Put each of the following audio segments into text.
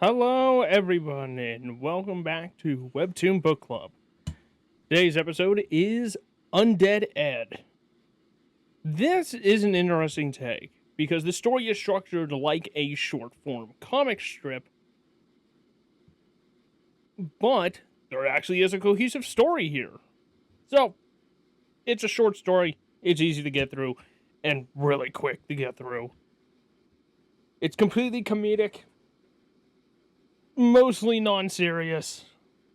Hello, everyone, and welcome back to Webtoon Book Club. Today's episode is UndeadEd. This is an interesting take, because the story is structured like a short-form comic strip, but there actually is a cohesive story here. So, it's a short story, it's easy to get through, and really quick to get through. It's completely comedic, mostly non-serious.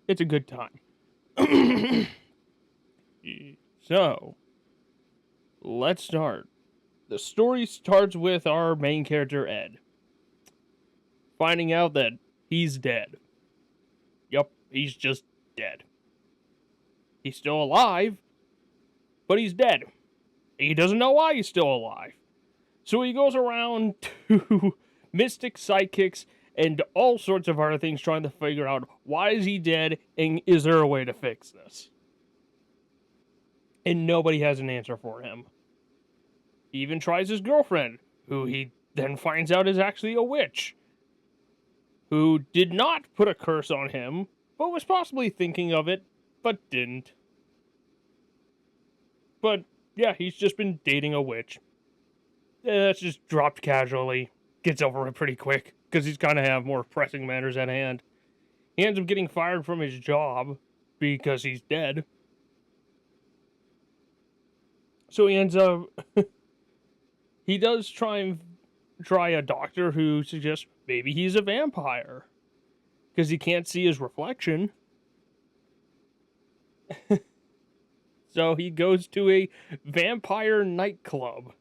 It's a good time. So, let's start. The story starts with our main character, Ed, finding out that he's dead. Yup, he's just dead. He's still alive, but he's dead. He doesn't know why he's still alive. So he goes around to mystic sidekicks and all sorts of other things trying to figure out why is he dead and is there a way to fix this? And nobody has an answer for him. He even tries his girlfriend, who he then finds out is actually a witch, who did not put a curse on him, but was possibly thinking of it, but didn't. But yeah, he's just been dating a witch. That's just dropped casually. Gets over it pretty quick, because he's kind of have more pressing matters at hand. He ends up getting fired from his job, because he's dead. So he ends up... he does try a doctor who suggests maybe he's a vampire, because he can't see his reflection. So he goes to a vampire nightclub,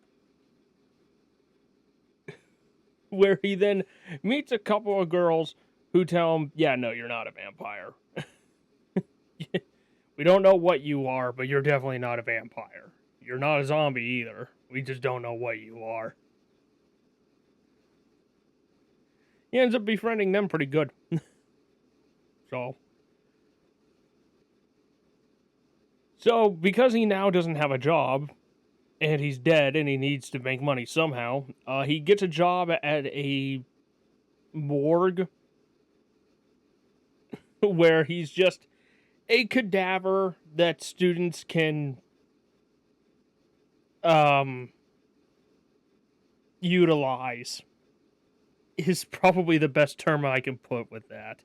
where he then meets a couple of girls who tell him, yeah, no, you're not a vampire. We don't know what you are, but you're definitely not a vampire. You're not a zombie either. We just don't know what you are. He ends up befriending them pretty good. So, because he now doesn't have a job, and he's dead, and he needs to make money somehow, he gets a job at a morgue, where he's just a cadaver that students can, utilize, is probably the best term I can put with that.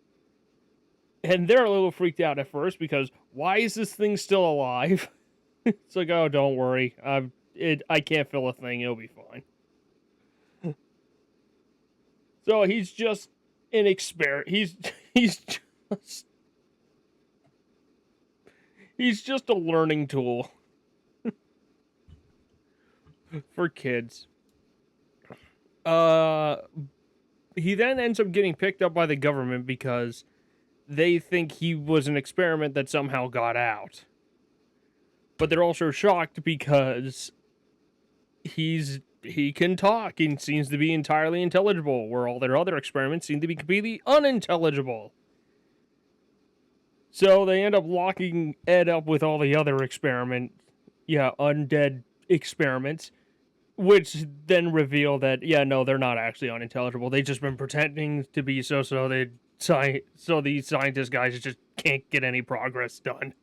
And they're a little freaked out at first, because why is this thing still alive? It's like, oh, don't worry, I can't feel a thing, it'll be fine. So he's just an he's just a learning tool for kids. He then ends up getting picked up by the government because they think he was an experiment that somehow got out. But they're also shocked because he can talk and seems to be entirely intelligible, where all their other experiments seem to be completely unintelligible. So they end up locking Ed up with all the other undead experiments, which then reveal that, yeah, no, they're not actually unintelligible. They've just been pretending to be so these scientist guys just can't get any progress done.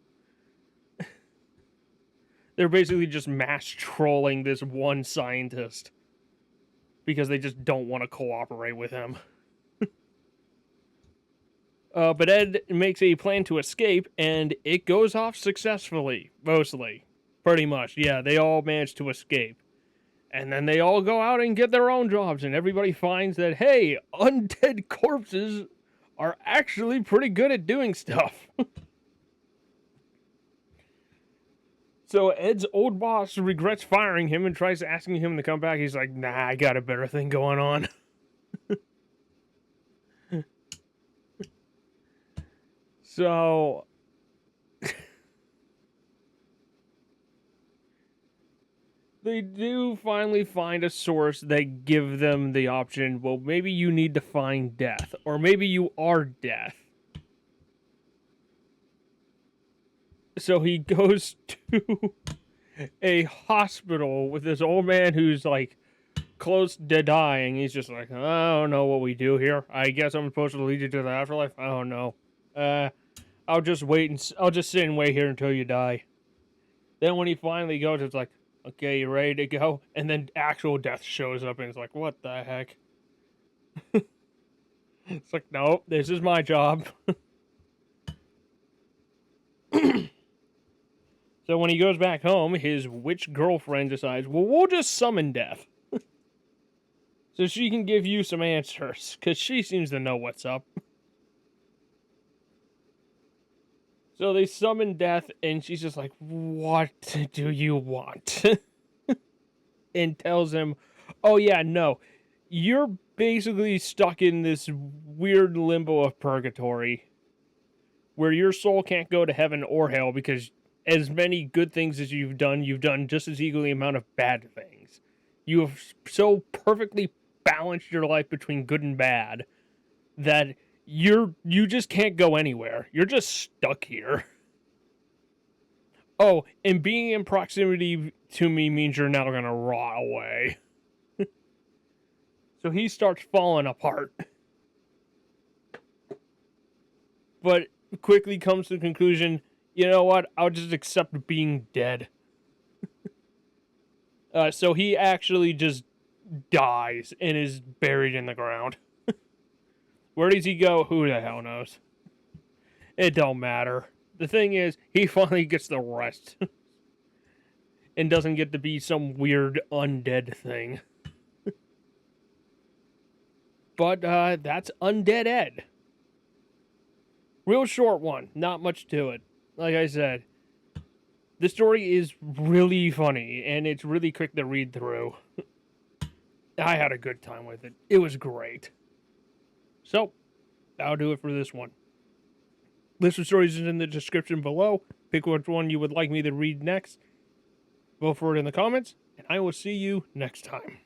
They're basically just mass trolling this one scientist because they just don't want to cooperate with him. But Ed makes a plan to escape, and it goes off successfully, mostly. Pretty much, yeah, they all manage to escape. And then they all go out and get their own jobs, and everybody finds that, hey, undead corpses are actually pretty good at doing stuff. So Ed's old boss regrets firing him and tries asking him to come back. He's like, nah, I got a better thing going on. So they do finally find a source that give them the option, well, maybe you need to find death, or maybe you are death. So he goes to a hospital with this old man who's like close to dying, he's just like, I don't know what we do here. I guess I'm supposed to lead you to the afterlife. I don't know. I'll just wait and I'll just sit and wait here until you die. Then when he finally goes, it's like, okay, you ready to go? And then actual death shows up, and it's like, what the heck? It's like, nope, this is my job. So when he goes back home, his witch girlfriend decides, well, we'll just summon death. So she can give you some answers, because she seems to know what's up. So they summon death, and she's just like, what do you want? And tells him, oh yeah, no, you're basically stuck in this weird limbo of purgatory, where your soul can't go to heaven or hell, because as many good things as you've done just as equally amount of bad things. You have so perfectly balanced your life between good and bad that you just can't go anywhere. You're just stuck here. Oh, and being in proximity to me means you're now gonna rot away. So he starts falling apart. But quickly comes to the conclusion, you know what? I'll just accept being dead. So he actually just dies and is buried in the ground. Where does he go? Who the hell knows? It don't matter. The thing is, he finally gets the rest. And doesn't get to be some weird undead thing. But that's UndeadEd. Real short one. Not much to it. Like I said, the story is really funny, and it's really quick to read through. I had a good time with it. It was great. So, that'll do it for this one. List of stories is in the description below. Pick which one you would like me to read next. Vote for it in the comments, and I will see you next time.